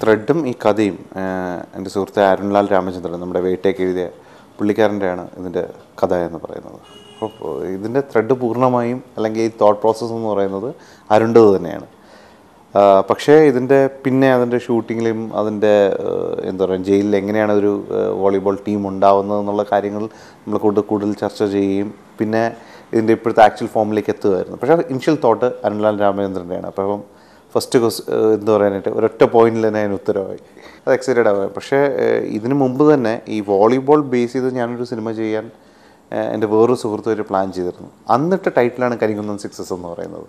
ത്രെഡും ഈ കഥയും എൻ്റെ സുഹൃത്ത് അരുൺലാൽ രാമചന്ദ്രൻ നമ്മുടെ വേട്ടയ്ക്ക് എഴുതിയ പുള്ളിക്കാരൻ്റെയാണ് ഇതിൻ്റെ കഥ എന്ന് പറയുന്നത്. അപ്പോൾ ഇതിൻ്റെ ത്രെഡ് പൂർണ്ണമായും അല്ലെങ്കിൽ ഈ തോട്ട് പ്രോസസ്സ് എന്ന് പറയുന്നത് അരുണ്ടത് തന്നെയാണ്. പക്ഷേ ഇതിൻ്റെ പിന്നെ അതിൻ്റെ ഷൂട്ടിങ്ങിലും അതിൻ്റെ എന്താ പറയുക ജയിലിൽ എങ്ങനെയാണ് ഒരു വോളിബോൾ ടീം ഉണ്ടാവുന്നത് എന്നുള്ള കാര്യങ്ങൾ നമ്മൾ കൂടുതൽ ചർച്ച ചെയ്യുകയും പിന്നെ ഇതിൻ്റെ ഇപ്പോഴത്തെ ആക്ച്വൽ ഫോമിലേക്ക് എത്തുകയായിരുന്നു. പക്ഷേ ഇനിഷ്യൽ തോട്ട് അരുൺലാൽ രാമചന്ദ്രൻ്റെയാണ്. അപ്പം ഫസ്റ്റ് എന്താ പറയാനായിട്ട് ഒരൊറ്റ പോയിന്റിൽ തന്നെ അതിന് ഉത്തരവായി. അത് എക്സൈറ്റഡ് ആവുക. പക്ഷേ ഇതിനു മുമ്പ് തന്നെ ഈ വോളിബോൾ ബേസ് ചെയ്ത് ഞാനൊരു സിനിമ ചെയ്യാൻ എൻ്റെ വേറൊരു സുഹൃത്തുമായിട്ട് പ്ലാൻ ചെയ്തിരുന്നു. അന്നിട്ട് ടൈറ്റിലാണ് കരിങ്കുന്നം സിക്സസ് എന്ന് പറയുന്നത്.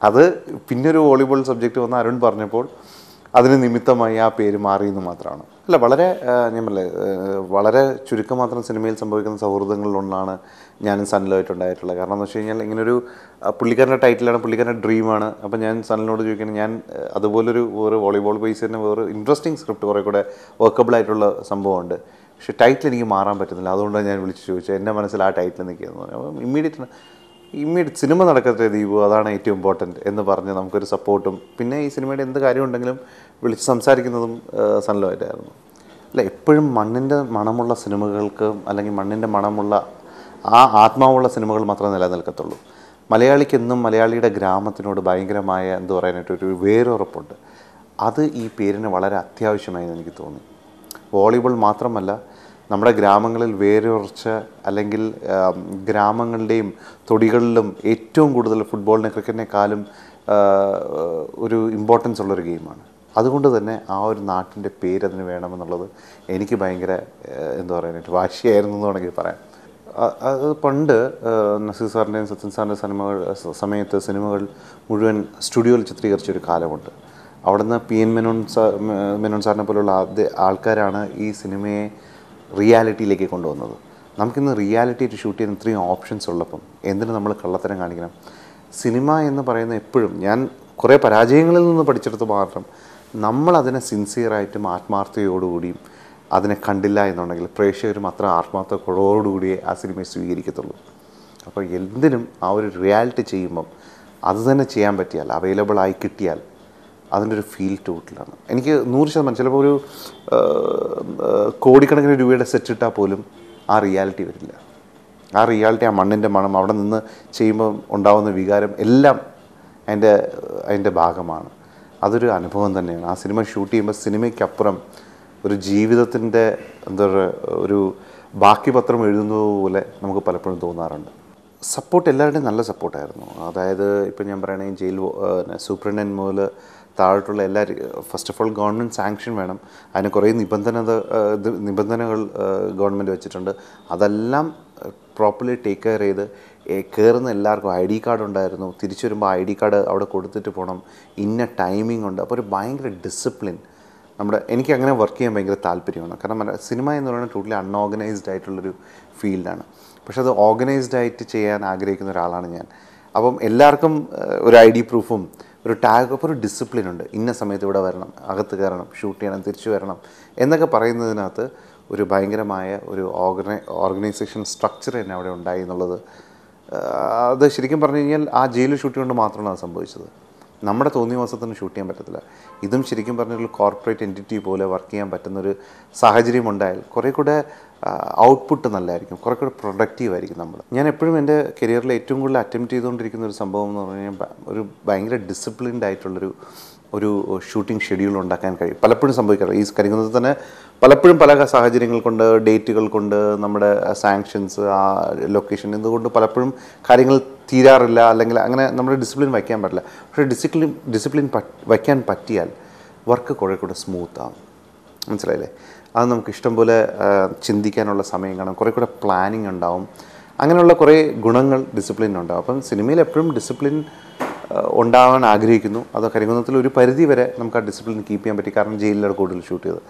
അത് പിന്നെ ഒരു വോളിബോൾ സബ്ജക്റ്റ് വന്ന് അരുൺ പറഞ്ഞപ്പോൾ അതിന് നിമിത്തമായി ആ പേര് മാറിയെന്ന് മാത്രമാണ്. അല്ല, ഞാൻ വളരെ ചുരുക്കം മാത്രം സിനിമയിൽ സംഭവിക്കുന്ന സൗഹൃദങ്ങളിലൊന്നാണ് ഞാനും സനലുമായിട്ടുണ്ടായിട്ടുള്ളത്. കാരണം എന്ന് വെച്ച് കഴിഞ്ഞാൽ ഇങ്ങനൊരു പുള്ളിക്കാരൻ്റെ ടൈറ്റിലാണ്, പുള്ളിക്കാരൻ്റെ ഡ്രീമാണ്. അപ്പോൾ ഞാൻ സനലിനോട് ചോദിക്കുന്നത് ഞാൻ അതുപോലൊരു വോളിബോൾ ബേസ് തന്നെ വേറെ ഇൻട്രസ്റ്റിംഗ് സ്ക്രിപ്റ്റ് കുറേ കൂടെ വർക്കബിളായിട്ടുള്ള സംഭവമുണ്ട്, പക്ഷേ ടൈറ്റിൽ എനിക്ക് മാറാൻ പറ്റുന്നില്ല. അതുകൊണ്ടാണ് ഞാൻ വിളിച്ച് ചോദിച്ചത്. എൻ്റെ മനസ്സിൽ ആ ടൈറ്റിൽ നിൽക്കുകയെന്ന് പറഞ്ഞു. അപ്പം ഇമ്മീഡിയറ്റ് സിനിമ നടക്കട്ടെ ദീപു, അതാണ് ഏറ്റവും ഇമ്പോർട്ടൻറ്റ് എന്ന് പറഞ്ഞ് നമുക്കൊരു സപ്പോർട്ടും പിന്നെ ഈ സിനിമയുടെ എന്ത് കാര്യമുണ്ടെങ്കിലും വിളിച്ച് സംസാരിക്കുന്നതും സനലുമായിട്ടായിരുന്നു. അല്ല, എപ്പോഴും മണ്ണിൻ്റെ മണമുള്ള സിനിമകൾക്ക് അല്ലെങ്കിൽ മണ്ണിൻ്റെ മണമുള്ള ആ ആത്മാവുള്ള സിനിമകൾ മാത്രമേ നിലനിൽക്കത്തുള്ളൂ. മലയാളിക്കെന്നും മലയാളിയുടെ ഗ്രാമത്തിനോട് ഭയങ്കരമായ എന്താ പറയാനായിട്ടൊരു വേരുറപ്പുണ്ട്. അത് ഈ പേരിന് വളരെ അത്യാവശ്യമായി എനിക്ക് തോന്നി. വോളിബോൾ മാത്രമല്ല, നമ്മുടെ ഗ്രാമങ്ങളിൽ വേരുറച്ച അല്ലെങ്കിൽ ഗ്രാമങ്ങളുടെയും തൊടികളിലും ഏറ്റവും കൂടുതൽ ഫുട്ബോളിനെ ക്രിക്കറ്റിനേക്കാളും ഒരു ഇമ്പോർട്ടൻസ് ഉള്ളൊരു ഗെയിമാണ്. അതുകൊണ്ട് തന്നെ ആ ഒരു നാട്ടിൻ്റെ പേരതിന് വേണമെന്നുള്ളത് എനിക്ക് ഭയങ്കര എന്താ പറയാനായിട്ട് വാശിയായിരുന്നു എന്ന് വേണമെങ്കിൽ പറയാം. അത് പണ്ട് നസീർ സാറിൻ്റെയും സത്യൻ സാറിൻ്റെ സിനിമകൾ മുഴുവൻ സ്റ്റുഡിയോയിൽ ചിത്രീകരിച്ചൊരു കാലമുണ്ട്. അവിടുന്ന് PN മേനോൻ സാറിനെ പോലുള്ള ആൾക്കാരാണ് ഈ സിനിമയെ റിയാലിറ്റിയിലേക്ക് കൊണ്ടുവന്നത്. നമുക്കിന്ന് റിയാലിറ്റിയായിട്ട് ഷൂട്ട് ചെയ്യുന്ന ഇത്രയും ഓപ്ഷൻസ് ഉള്ളപ്പം എന്തിന് നമ്മൾ കള്ളത്തരം കാണിക്കണം? സിനിമ എന്ന് പറയുന്ന എപ്പോഴും ഞാൻ കുറേ പരാജയങ്ങളിൽ നിന്ന് പഠിച്ചെടുത്ത് മാത്രം നമ്മളതിനെ സിൻസിയറായിട്ടും ആത്മാർത്ഥതയോടുകൂടിയും അതിനെ കണ്ടില്ല എന്നുണ്ടെങ്കിൽ പ്രേക്ഷകരും അത്ര ആത്മാർത്ഥതയോടുകൂടിയേ ആ സിനിമയെ സ്വീകരിക്കത്തുള്ളൂ. അപ്പോൾ എന്തിനും ആ ഒരു റിയാലിറ്റി ചെയ്യുമ്പം അത് തന്നെ ചെയ്യാൻ പറ്റിയാൽ, അവൈലബിൾ ആയി കിട്ടിയാൽ അതിൻ്റെ ഒരു ഫീൽ ടോട്ടലാണ്. എനിക്ക് 100% ചിലപ്പോൾ ഒരു കോടിക്കണക്കിന് രൂപയുടെ സെറ്റ് ഇട്ടാൽ പോലും ആ റിയാലിറ്റി വരില്ല. ആ റിയാലിറ്റി, ആ മണ്ണിൻ്റെ മണം, അവിടെ നിന്ന് ചെയ്യുമ്പോൾ ഉണ്ടാകുന്ന വികാരം എല്ലാം അതിൻ്റെ ഭാഗമാണ്. അതൊരു അനുഭവം തന്നെയാണ്. ആ സിനിമ ഷൂട്ട് ചെയ്യുമ്പോൾ സിനിമയ്ക്കപ്പുറം ഒരു ജീവിതത്തിൻ്റെ എന്താ പറയുക ഒരു ബാക്കി പത്രം എഴുതുന്നത് പോലെ നമുക്ക് പലപ്പോഴും തോന്നാറുണ്ട്. സപ്പോർട്ട് എല്ലാവരുടെയും നല്ല സപ്പോർട്ടായിരുന്നു. അതായത് ഇപ്പം ഞാൻ പറയുകയാണെങ്കിൽ ജയിൽ സൂപ്രണ്ടൻ്റ് മുതൽ താഴോട്ടുള്ള first of all government sanction വേണം. അതിന് കുറേ നിബന്ധനകൾ ഗവൺമെൻറ് വെച്ചിട്ടുണ്ട്. അതെല്ലാം പ്രോപ്പർലി ടേക്ക് കെയർ ചെയ്ത് കയറുന്ന എല്ലാവർക്കും ID കാർഡ് ഉണ്ടായിരുന്നു. തിരിച്ചു വരുമ്പോൾ ID കാർഡ് അവിടെ കൊടുത്തിട്ട് പോകണം. ഇന്ന ടൈമിംഗ് ഉണ്ട്. അപ്പോൾ ഒരു ഭയങ്കര ഡിസിപ്ലിൻ എനിക്ക് അങ്ങനെ വർക്ക് ചെയ്യാൻ ഭയങ്കര താല്പര്യമാണ്. കാരണം സിനിമ എന്ന് പറയുന്നത് ടോട്ടലി അൺഓർഗനൈസ്ഡ് ആയിട്ടുള്ളൊരു ഫീൽഡാണ്. പക്ഷെ അത് ഓർഗനൈസ്ഡ് ആയിട്ട് ചെയ്യാൻ ആഗ്രഹിക്കുന്ന ഒരാളാണ് ഞാൻ. അപ്പം എല്ലാവർക്കും ഒരു ID പ്രൂഫും ഒരു ടാഗ്, അപ്പോൾ ഒരു ഡിസിപ്ലിൻ ഉണ്ട്. ഇന്ന സമയത്ത് ഇവിടെ വരണം, അകത്ത് കയറണം, ഷൂട്ട് ചെയ്യണം, തിരിച്ചു വരണം എന്നൊക്കെ പറയുന്നതിനകത്ത് ഒരു ഭയങ്കരമായ ഒരു ഓർഗനൈസേഷൻ സ്ട്രക്ചർ തന്നെ അവിടെ ഉണ്ടായി എന്നുള്ളത് അത് ശരിക്കും പറഞ്ഞു കഴിഞ്ഞാൽ ആ ജയിലിൽ ഷൂട്ട് കൊണ്ട് മാത്രമാണ് അത് സംഭവിച്ചത്. നമ്മുടെ തോന്നിയ മാസത്തിന് ഷൂട്ട് ചെയ്യാൻ പറ്റത്തില്ല. ഇതും ശരിക്കും പറഞ്ഞൊരു കോർപ്പറേറ്റ് എൻറ്റിറ്റി പോലെ വർക്ക് ചെയ്യാൻ പറ്റുന്നൊരു സാഹചര്യം ഉണ്ടായാൽ കുറേ കൂടെ ഔട്ട്പുട്ട് നല്ലതായിരിക്കും, കുറേ കൂടെ പ്രൊഡക്റ്റീവായിരിക്കും നമ്മൾ. ഞാൻ എപ്പോഴും എൻ്റെ കരിയറിൽ ഏറ്റവും കൂടുതൽ അറ്റംപ്റ്റ് ചെയ്തുകൊണ്ടിരിക്കുന്ന ഒരു സംഭവം എന്ന് പറഞ്ഞു കഴിഞ്ഞാൽ ഒരു ഭയങ്കര ഡിസിപ്ലിൻഡ് ആയിട്ടുള്ളൊരു ഷൂട്ടിംഗ് ഷെഡ്യൂൾ ഉണ്ടാക്കാൻ കഴിയും. പലപ്പോഴും സംഭവിക്കാറ് ഈ കരിങ്കുന്നത്തിൽ തന്നെ പലപ്പോഴും പല സാഹചര്യങ്ങൾ കൊണ്ട്, ഡേറ്റുകൾ കൊണ്ട്, നമ്മുടെ സാങ്ഷൻസ്, ആ ലൊക്കേഷൻ ഇതുകൊണ്ട് പലപ്പോഴും കാര്യങ്ങൾ തീരാറില്ല. അല്ലെങ്കിൽ അങ്ങനെ നമ്മുടെ ഡിസിപ്ലിൻ വയ്ക്കാൻ പറ്റില്ല. പക്ഷേ ഡിസിപ്ലിൻ വയ്ക്കാൻ പറ്റിയാൽ വർക്ക് കുറേ കൂടെ സ്മൂത്താകും. മനസ്സിലായില്ലേ? അത് നമുക്ക് ഇഷ്ടം പോലെ ചിന്തിക്കാനുള്ള സമയം കാണും, കുറേ കൂടെ പ്ലാനിങ് ഉണ്ടാവും. അങ്ങനെയുള്ള കുറേ ഗുണങ്ങൾ ഡിസിപ്ലിനുണ്ടാവും. അപ്പം സിനിമയിൽ എപ്പോഴും ഡിസിപ്ലിൻ ഉണ്ടാവാൻ ആഗ്രഹിക്കുന്നു. അത് കരിങ്കുന്നത്തിൽ ഒരു പരിധി വരെ നമുക്ക് ആ ഡിസിപ്ലിൻ കീപ്പ് ചെയ്യാൻ പറ്റി. കാരണം ജയിലിലാണ് കൂടുതൽ ഷൂട്ട് ചെയ്തത്.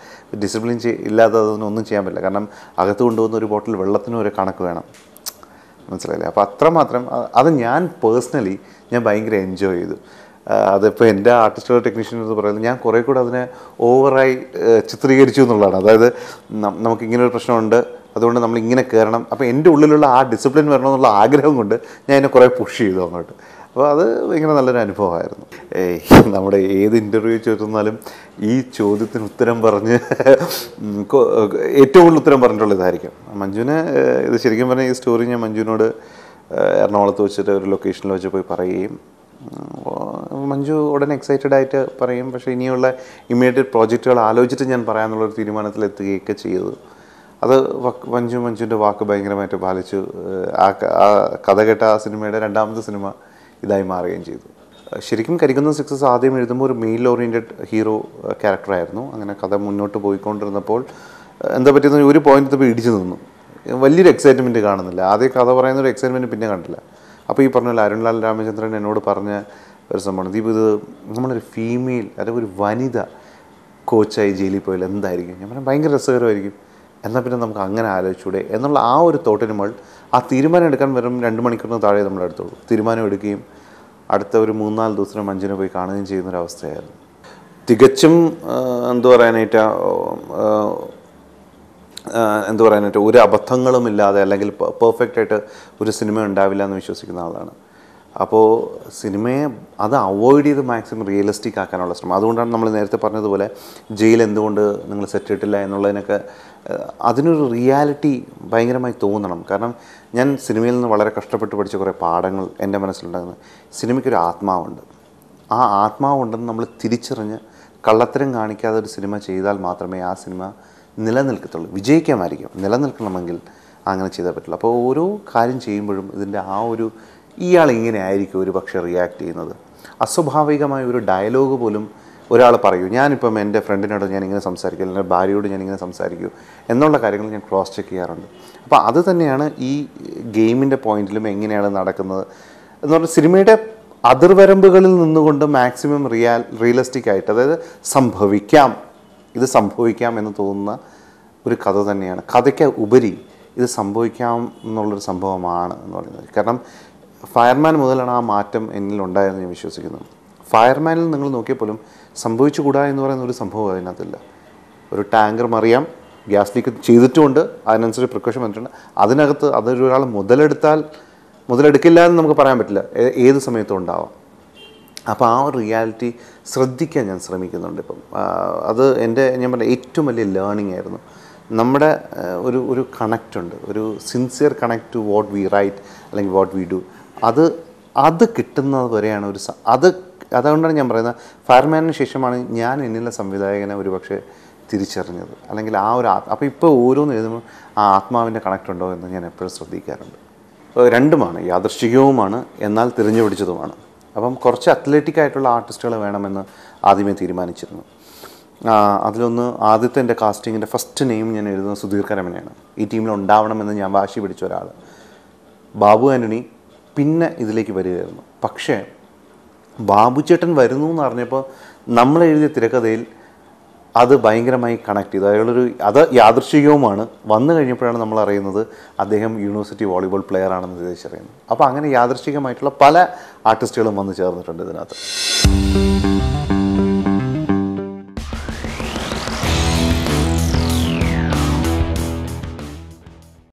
ഡിസിപ്ലിൻ ഇല്ലാതെ അതൊന്നും ചെയ്യാൻ പറ്റില്ല. കാരണം അകത്ത് കൊണ്ടുവന്ന ഒരു ബോട്ടിൽ വെള്ളത്തിനും ഒരു കണക്ക് വേണം. മനസ്സിലായില്ലേ? അപ്പോൾ അത്രമാത്രം അത് ഞാൻ പേഴ്സണലി ഭയങ്കര എൻജോയ് ചെയ്തു. അതിപ്പോൾ എൻ്റെ ആർട്ടിസ്റ്റോ ടെക്നീഷ്യൻ എന്ന് പറയുന്നത് ഞാൻ കുറേ കൂടെ അതിനെ ഓവറായി ചിത്രീകരിച്ചു എന്നുള്ളതാണ്. അതായത് നമുക്കിങ്ങനൊരു പ്രശ്നമുണ്ട്, അതുകൊണ്ട് നമ്മളിങ്ങനെ കയറണം. അപ്പോൾ എൻ്റെ ഉള്ളിലുള്ള ആ ഡിസിപ്ലിൻ വരണമെന്നുള്ള ആഗ്രഹം കൊണ്ട് ഞാൻ എന്നെ കുറേ പുഷ് ചെയ്തു അങ്ങോട്ട്. അപ്പോൾ അത് ഭയങ്കര നല്ലൊരു അനുഭവമായിരുന്നു. നമ്മുടെ ഏത് ഇൻ്റർവ്യൂ ചോദിച്ചാലും ഈ ചോദ്യത്തിന് ഉത്തരം പറഞ്ഞ് ഏറ്റവും കൂടുതൽ ഉത്തരം പറഞ്ഞിട്ടുള്ള ഇതായിരിക്കും. മഞ്ജുവിന് ഇത് ശരിക്കും പറഞ്ഞാൽ ഈ സ്റ്റോറി ഞാൻ മഞ്ജുവിനോട് എറണാകുളത്ത് വെച്ചിട്ട് ഒരു ലൊക്കേഷനിൽ വെച്ച് പോയി പറയുകയും മഞ്ജു ഉടനെ എക്സൈറ്റഡ് ആയിട്ട് പറയും. പക്ഷേ ഇനിയുള്ള ഇമ്മീഡിയറ്റ് പ്രോജക്റ്റുകൾ ആലോചിച്ചിട്ട് ഞാൻ പറയാമെന്നുള്ളൊരു തീരുമാനത്തിലെത്തുകയൊക്കെ ചെയ്തു. അത് മഞ്ജുവിൻ്റെ വാക്ക് ഭയങ്കരമായിട്ട് പാലിച്ചു. ആ കഥ കേട്ട ആ സിനിമയുടെ രണ്ടാമത്തെ സിനിമ ഇതായി മാറുകയും ചെയ്തു. ശരിക്കും കരിക്കുന്ന സക്സസ് ആദ്യം എഴുതുമ്പോൾ ഒരു മെയിൽ ഓറിയൻറ്റഡ് ഹീറോ ക്യാരക്ടറായിരുന്നു. അങ്ങനെ കഥ മുന്നോട്ട് പോയിക്കൊണ്ടിരുന്നപ്പോൾ എന്താ പറ്റിയെന്ന് ഒരു പോയിന്റ് ഇപ്പോൾ ഇടിച്ചു നിന്നു. വലിയൊരു എക്സൈറ്റ്മെൻറ്റ് കാണുന്നില്ല. ആദ്യം കഥ പറയുന്നൊരു എക്സൈറ്റ്മെൻറ്റ് പിന്നെ കണ്ടില്ല. അപ്പോൾ ഈ പറഞ്ഞ അരുൺലാൽ രാമചന്ദ്രൻ എന്നോട് പറഞ്ഞ ഒരു സംഭവമാണ്, ദീപ് ഇത് നമ്മളൊരു ഫീമെയിൽ അല്ലെങ്കിൽ ഒരു വനിത കോച്ചായി ജയിലിൽ പോയാൽ എന്തായിരിക്കും? ഞാൻ പറഞ്ഞാൽ ഭയങ്കര രസകരമായിരിക്കും. എന്നാൽ പിന്നെ നമുക്ക് അങ്ങനെ ആലോചിച്ചൂടെ എന്നുള്ള ആ ഒരു തോട്ടിന് മുകൾ ആ തീരുമാനം എടുക്കാൻ വെറും 2 മണിക്കൂറിന് താഴെ നമ്മുടെ അടുത്തുള്ളൂ. തീരുമാനം എടുക്കുകയും അടുത്ത ഒരു 3-4 ദിവസം മഞ്ജുവിനെ പോയി കാണുകയും ചെയ്യുന്നൊരവസ്ഥയായിരുന്നു. തികച്ചും എന്തു പറയാനായിട്ട് ഒരു അബദ്ധങ്ങളും ഇല്ലാതെ അല്ലെങ്കിൽ പെർഫെക്റ്റായിട്ട് ഒരു സിനിമ ഉണ്ടാവില്ല എന്ന് വിശ്വസിക്കുന്ന ആളാണ്. അപ്പോൾ സിനിമയെ അത് അവോയ്ഡ് ചെയ്ത് മാക്സിമം റിയലിസ്റ്റിക് ആക്കാനുള്ള ശ്രമം. അതുകൊണ്ടാണ് നമ്മൾ നേരത്തെ പറഞ്ഞതുപോലെ ജയിൽ എന്തുകൊണ്ട് നിങ്ങൾ സെറ്റ് ഇട്ടില്ല എന്നുള്ളതിനൊക്കെ അതിനൊരു റിയാലിറ്റി ഭയങ്കരമായി തോന്നണം. കാരണം ഞാൻ സിനിമയിൽ നിന്ന് വളരെ കഷ്ടപ്പെട്ട് പഠിച്ച കുറേ പാഠങ്ങൾ എൻ്റെ മനസ്സിലുണ്ടാകുന്നത്, സിനിമയ്ക്കൊരു ആത്മാവുണ്ട്. ആ ആത്മാവുണ്ടെന്ന് നമ്മൾ തിരിച്ചറിഞ്ഞ് കള്ളത്തരം കാണിക്കാതെ ഒരു സിനിമ ചെയ്താൽ മാത്രമേ ആ സിനിമ നിലനിൽക്കത്തുള്ളൂ. വിജയിക്കാമായിരിക്കും, നിലനിൽക്കണമെങ്കിൽ അങ്ങനെ ചെയ്താൽ പറ്റുള്ളൂ. അപ്പോൾ ഓരോ കാര്യം ചെയ്യുമ്പോഴും ഇതിൻ്റെ ആ ഒരു ഇയാൾ ഇങ്ങനെ ആയിരിക്കും ഒരു പക്ഷേ റിയാക്ട് ചെയ്യുന്നത്. അസ്വാഭാവികമായ ഒരു ഡയലോഗ് പോലും ഒരാൾ പറയൂ, ഞാനിപ്പം എൻ്റെ ഫ്രണ്ടിനോട് ഞാനിങ്ങനെ സംസാരിക്കും, അല്ലെങ്കിൽ ഭാര്യയോട് ഞാനിങ്ങനെ സംസാരിക്കൂ എന്നുള്ള കാര്യങ്ങൾ ഞാൻ ക്രോസ് ചെക്ക് ചെയ്യാറുണ്ട്. അപ്പോൾ അത് തന്നെയാണ് ഈ ഗെയിമിൻ്റെ പോയിന്റിലും എങ്ങനെയാണ് നടക്കുന്നത് എന്ന് പറഞ്ഞാൽ സിനിമയുടെ അതിർവരമ്പുകളിൽ നിന്നുകൊണ്ട് മാക്സിമം റിയലിസ്റ്റിക് ആയിട്ട്, അതായത് ഇത് സംഭവിക്കാം എന്ന് തോന്നുന്ന ഒരു കഥ തന്നെയാണ്. കഥയ്ക്ക് ഉപരി ഇത് സംഭവിക്കാം എന്നുള്ളൊരു സംഭവമാണ് എന്ന് പറയുന്നത്. കാരണം ഫയർമാൻ മുതലാണ് ആ മാറ്റം എന്നിലുണ്ടായെന്ന് ഞാൻ വിശ്വസിക്കുന്നു. ഫയർമാനിൽ നിങ്ങൾ നോക്കിയപ്പോലും സംഭവിച്ചുകൂടാ എന്ന് പറയുന്ന ഒരു സംഭവം അതിനകത്തില്ല. ഒരു ടാങ്കർ മറിയാം, ഗ്യാസ് ലീക്ക് ചെയ്തിട്ടുമുണ്ട്, അതിനനുസരിച്ച് പ്രിക്കോഷൻ വന്നിട്ടുണ്ട്. അതിനകത്ത് അതൊരാൾ മുതലെടുക്കില്ല എന്ന് നമുക്ക് പറയാൻ പറ്റില്ല, ഏത് സമയത്തും ഉണ്ടാവാം. അപ്പോൾ ആ ഒരു റിയാലിറ്റി ശ്രദ്ധിക്കാൻ ഞാൻ ശ്രമിക്കുന്നുണ്ട് ഇപ്പം. അത് ഞാൻ പറഞ്ഞ ഏറ്റവും വലിയ ലേണിംഗ് ആയിരുന്നു. നമ്മുടെ ഒരു കണക്റ്റുണ്ട്, ഒരു sincere connect to what we write അല്ലെങ്കിൽ വാട്ട് വി ഡു. അത് കിട്ടുന്നത് വരെയാണ് അതുകൊണ്ടാണ് ഞാൻ പറയുന്നത്, ഫയർമാനിന് ശേഷമാണ് ഞാൻ എന്നിലെ സംവിധായകനെ ഒരുപക്ഷെ തിരിച്ചറിഞ്ഞത്. അല്ലെങ്കിൽ അപ്പോൾ ഇപ്പോൾ ഓരോന്ന് എഴുതുമ്പോൾ ആ ആത്മാവിൻ്റെ കണക്റ്റ് ഉണ്ടോ എന്ന് ഞാൻ എപ്പോഴും ശ്രദ്ധിക്കാറുണ്ട്. രണ്ടുമാണ്, യാദൃശ്ചികവുമാണ് എന്നാൽ തിരിഞ്ഞു പിടിച്ചതുമാണ്. അപ്പം കുറച്ച് അത്ലറ്റിക് ആയിട്ടുള്ള ആർട്ടിസ്റ്റുകൾ വേണമെന്ന് ആദ്യമേ തീരുമാനിച്ചിരുന്നു. അതിലൊന്ന് ആദ്യത്തെ എൻ്റെ കാസ്റ്റിങ്ങിൻ്റെ ഫസ്റ്റ് നെയിം ഞാൻ എഴുതുന്നത് സുധീർ കരമനയാണ്. ഈ ടീമിൽ ഉണ്ടാവണമെന്ന് ഞാൻ വാശി പിടിച്ച ഒരാൾ. ബാബു ആൻ്റണി പിന്നെ ഇതിലേക്ക് വരികയായിരുന്നു. പക്ഷേ ബാബു ചേട്ടൻ വരുന്നു എന്ന് അറിഞ്ഞപ്പോൾ നമ്മൾ എഴുതിയ തിരക്കഥയിൽ അത് ഭയങ്കരമായി കണക്ട് ചെയ്തു. അത് യാദൃശ്ചികവുമാണ്. വന്നു കഴിഞ്ഞപ്പോഴാണ് നമ്മൾ അറിയുന്നത് അദ്ദേഹം യൂണിവേഴ്സിറ്റി വോളിബോൾ പ്ലെയർ ആണെന്ന് തിരിച്ചറിയുന്നത്. അപ്പോൾ അങ്ങനെ യാദൃശ്ചികമായിട്ടുള്ള പല ആർട്ടിസ്റ്റുകളും വന്ന് ചേർന്നിട്ടുണ്ട് ഇതിനകത്ത്.